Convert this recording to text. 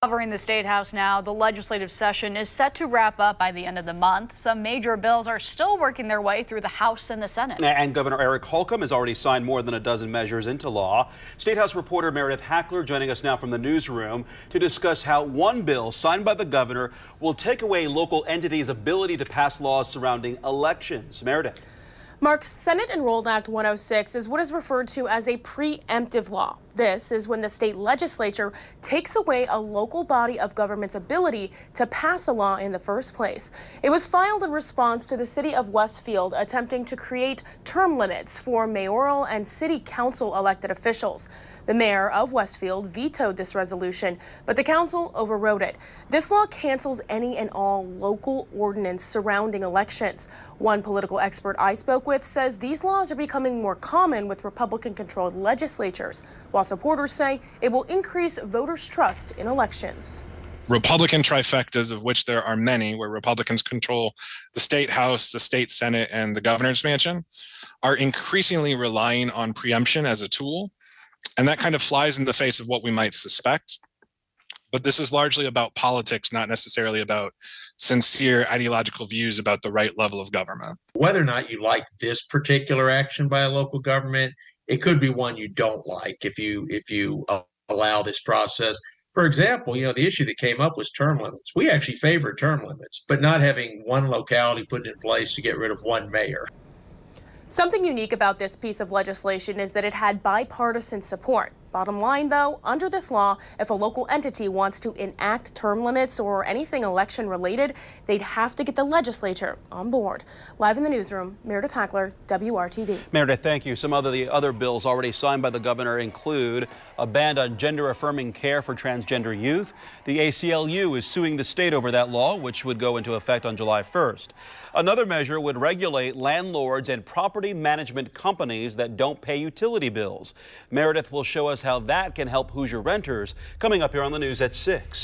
Covering the State House now, the legislative session is set to wrap up by the end of the month. Some major bills are still working their way through the House and the Senate. And Governor Eric Holcomb has already signed more than a dozen measures into law. State House reporter Meredith Hackler joining us now from the newsroom to discuss how one bill signed by the governor will take away local entities' ability to pass laws surrounding elections. Meredith. Mark, Senate Enrolled Act 106 is what is referred to as a preemptive law. This is when the state legislature takes away a local body of government's ability to pass a law in the first place. It was filed in response to the city of Westfield attempting to create term limits for mayoral and city council elected officials. The mayor of Westfield vetoed this resolution, but the council overrode it. This law cancels any and all local ordinance surrounding elections. One political expert I spoke with says these laws are becoming more common with Republican-controlled legislatures, while supporters say it will increase voters' trust in elections. Republican trifectas, of which there are many, where Republicans control the state house, the state senate, and the governor's mansion, are increasingly relying on preemption as a tool. And that kind of flies in the face of what we might suspect. But this is largely about politics, not necessarily about sincere ideological views about the right level of government. Whether or not you like this particular action by a local government, it could be one you don't like if you allow this process. For example, the issue that came up was term limits. We actually favor term limits, but not having one locality put in place to get rid of one mayor. Something unique about this piece of legislation is that it had bipartisan support. Bottom line, though, under this law, if a local entity wants to enact term limits or anything election related, they'd have to get the legislature on board. Live in the newsroom, Meredith Hackler, WRTV. Meredith, thank you. Some of the other bills already signed by the governor include a ban on gender-affirming care for transgender youth. The ACLU is suing the state over that law, which would go into effect on July 1st. Another measure would regulate landlords and property management companies that don't pay utility bills. Meredith will show us how that can help Hoosier renters coming up here on the news at 6.